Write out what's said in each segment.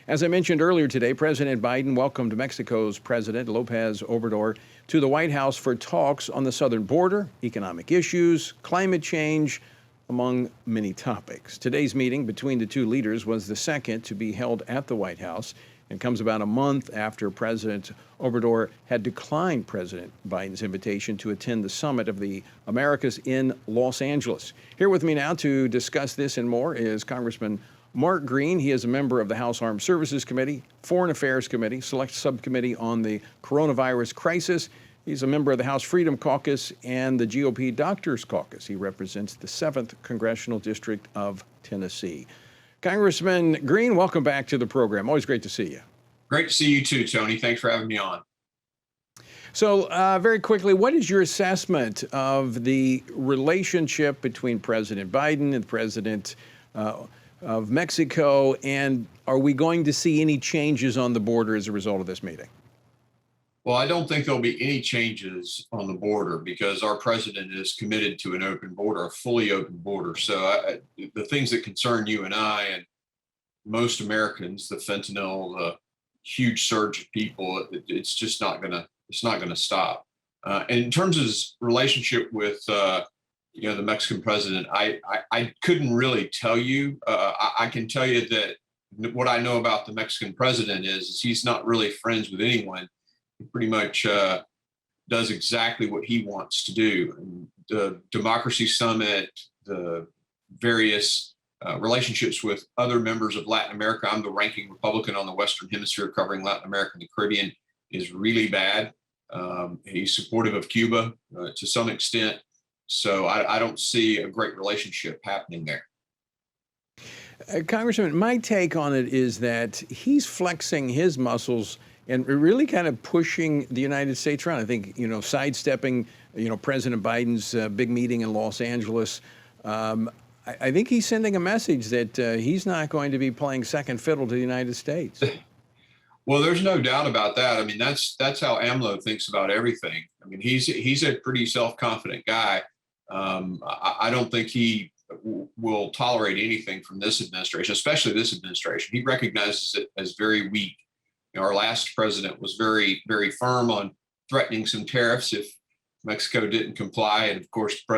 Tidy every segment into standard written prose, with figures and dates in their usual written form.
As I mentioned earlier today, President Biden welcomed Mexico's President López Obrador to the White House for talks on the southern border, economic issues, climate change, among many topics. Today's meeting between the two leaders was the second to be held at the White House and comes about a month after President Obrador had declined President Biden's invitation to attend the summit of the Americas in Los Angeles. Here with me now to discuss this and more is Congressman Mark Green. He is a member of the House Armed Services Committee, Foreign Affairs Committee, Select Subcommittee on the Coronavirus Crisis. He's a member of the House Freedom Caucus and the GOP Doctors Caucus. He represents the 7th Congressional District of Tennessee. Congressman Green, welcome back to the program. Always great to see you. Great to see you too, Tony. Thanks for having me on. So very quickly, what is your assessment of the relationship between President Biden and the President of Mexico, and are we going to see any changes on the border as a result of this meeting? Well, I don't think there'll be any changes on the border because our president is committed to an open border, a fully open border. So the things that concern you and I and most Americans, the fentanyl, the huge surge of people, it's just not gonna stop. And in terms of his relationship with the Mexican president, I couldn't really tell you. I can tell you that what I know about the Mexican president is he's not really friends with anyone. He pretty much does exactly what he wants to do. And the Democracy Summit, the various relationships with other members of Latin America. I'm the ranking Republican on the Western Hemisphere covering Latin America and the Caribbean, is really bad. He's supportive of Cuba to some extent. So I don't see a great relationship happening there. Congressman, my take on it is that he's flexing his muscles and really kind of pushing the United States around. I think, sidestepping, President Biden's big meeting in Los Angeles. I think he's sending a message that he's not going to be playing second fiddle to the United States. Well, there's no doubt about that. I mean, that's how AMLO thinks about everything. I mean, he's a pretty self-confident guy. I don't think he will tolerate anything from this administration, especially this administration. He recognizes it as very weak. Our last president was very, very firm on threatening some tariffs if Mexico didn't comply. And of course, the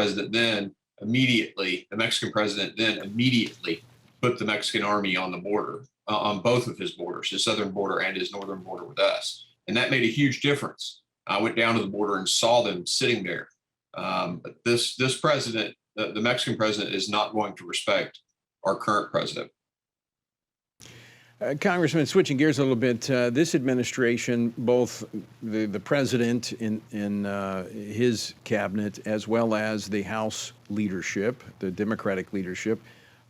Mexican president then immediately put the Mexican army on the border, on both of his borders, his southern border and his northern border with us. And that made a huge difference. I went down to the border and saw them sitting there. But this president, the Mexican president, is not going to respect our current president. Congressman, switching gears a little bit, this administration, both the president in his cabinet as well as the House leadership, the Democratic leadership,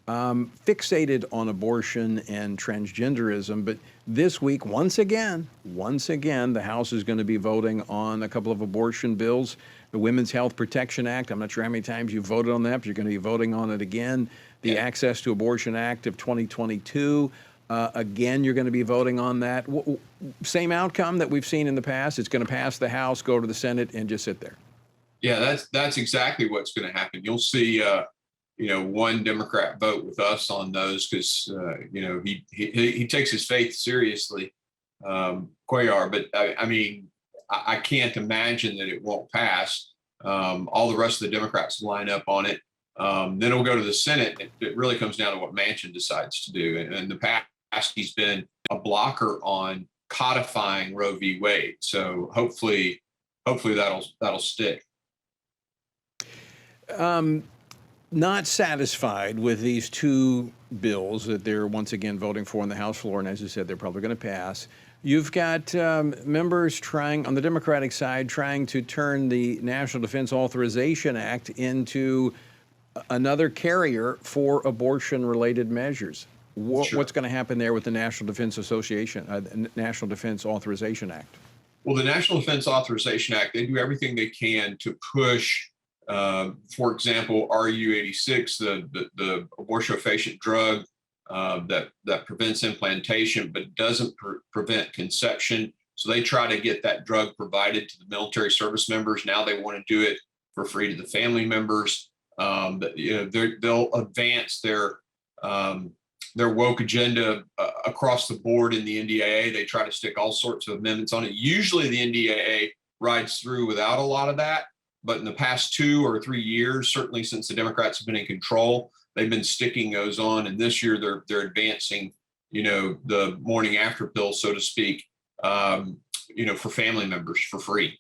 fixated on abortion and transgenderism. But this week, once again, the House is going to be voting on a couple of abortion bills. The Women's Health Protection Act, I'm not sure how many times you voted on that, but you're going to be voting on it again. The Access to Abortion Act of 2022. Again, you're going to be voting on that. Same outcome that we've seen in the past. It's going to pass the House, go to the Senate, and just sit there. Yeah, that's exactly what's going to happen. You'll see, one Democrat vote with us on those because, he takes his faith seriously, Cuellar. But I can't imagine that it won't pass. All the rest of the Democrats line up on it. Then it'll go to the Senate. It really comes down to what Manchin decides to do. And in the past, he's been a blocker on codifying Roe v. Wade. So hopefully that'll stick. Not satisfied with these two bills that they're once again voting for on the House floor, and as you said, they're probably going to pass. You've got members on the Democratic side trying to turn the National Defense Authorization Act into another carrier for abortion-related measures. Sure. What's going to happen there with the National Defense National Defense Authorization Act? Well, the National Defense Authorization Act, they do everything they can to push, for example, RU86, the abortifacient drug that prevents implantation but doesn't prevent conception. So they try to get that drug provided to the military service members. Now they want to do it for free to the family members. They'll advance their their woke agenda across the board in the NDAA. They try to stick all sorts of amendments on it. Usually the NDAA rides through without a lot of that. But in the past 2 or 3 years, certainly since the Democrats have been in control, they've been sticking those on. And this year they're advancing, the morning after pill, so to speak, for family members for free.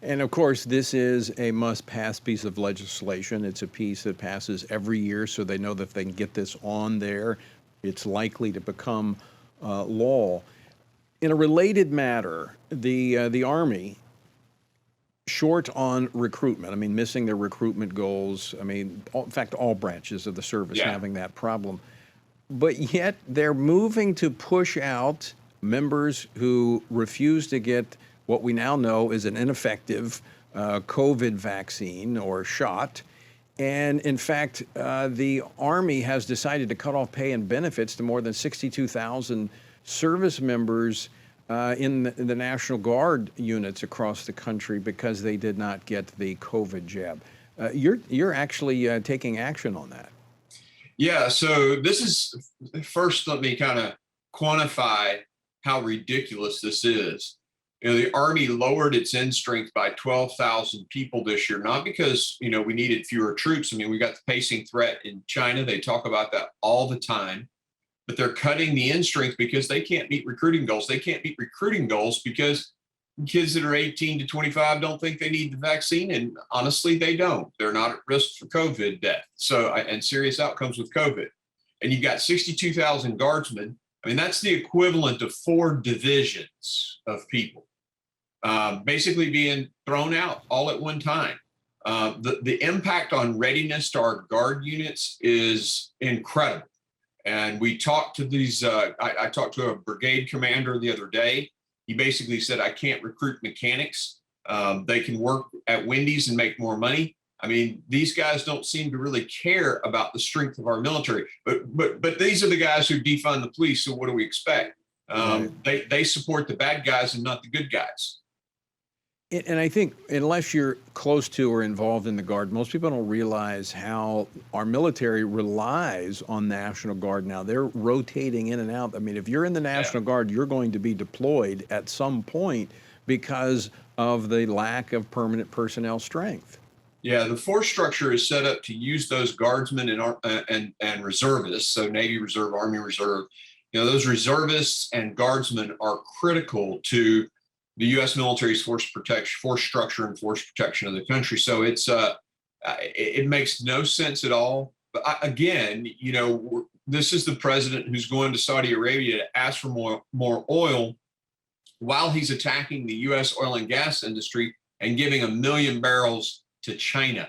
And of course, this is a must-pass piece of legislation. It's a piece that passes every year, so they know that if they can get this on there, it's likely to become law. In a related matter, the Army, short on recruitment, I mean, missing their recruitment goals. I mean, in fact, all branches of the service having that problem. But yet they're moving to push out members who refuse to get what we now know is an ineffective COVID vaccine or shot. And in fact, the Army has decided to cut off pay and benefits to more than 62,000 service members in the National Guard units across the country because they did not get the COVID jab. You're actually taking action on that. Yeah, so this is, first let me kind of quantify how ridiculous this is. The Army lowered its end strength by 12,000 people this year, not because, we needed fewer troops. I mean, we got the pacing threat in China. They talk about that all the time, but they're cutting the end strength because they can't meet recruiting goals. They can't meet recruiting goals because kids that are 18 to 25 don't think they need the vaccine. And honestly, they don't. They're not at risk for COVID death. And serious outcomes with COVID. And you've got 62,000 guardsmen. I mean, that's the equivalent of 4 divisions of people basically being thrown out all at one time. The impact on readiness to our guard units is incredible. And we talked to these, I talked to a brigade commander the other day. He basically said, I can't recruit mechanics. They can work at Wendy's and make more money. I mean, these guys don't seem to really care about the strength of our military, but these are the guys who defund the police. So what do we expect? They support the bad guys and not the good guys. And I think unless you're close to or involved in the Guard, most people don't realize how our military relies on National Guard now. They're rotating in and out. I mean, if you're in the National Guard, you're going to be deployed at some point because of the lack of permanent personnel strength. Yeah, the force structure is set up to use those guardsmen and reservists, so Navy Reserve, Army Reserve. Those reservists and guardsmen are critical to the U.S. military's force structure and force protection of the country. So it makes no sense at all. But again, this is the president who's going to Saudi Arabia to ask for more oil while he's attacking the U.S. oil and gas industry and giving 1 million barrels to China.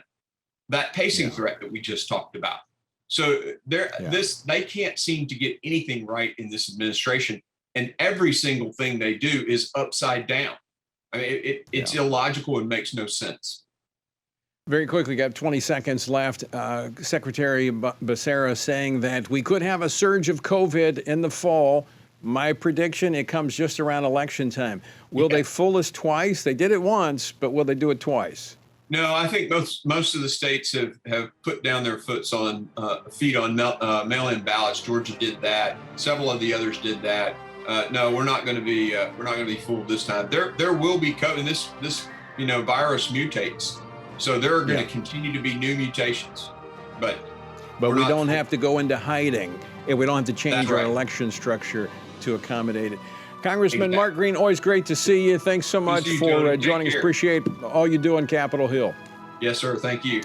That pacing threat that we just talked about. So they can't seem to get anything right in this administration. And every single thing they do is upside down. I mean, it's illogical and makes no sense. Very quickly, got 20 seconds left. Secretary Becerra saying that we could have a surge of COVID in the fall. My prediction, it comes just around election time. Will they fool us twice? They did it once, but will they do it twice? No, I think most of the states have put down their feet on mail-in ballots. Georgia did that. Several of the others did that. No, we're not going to be fooled this time. There will be COVID. This virus mutates, so there are going to continue to be new mutations. But we don't have to go into hiding, and we don't have to change our right. election structure to accommodate it. Congressman Mark Green, always great to see you. Thanks so much for joining us. Appreciate all you do on Capitol Hill. Yes, sir. Thank you.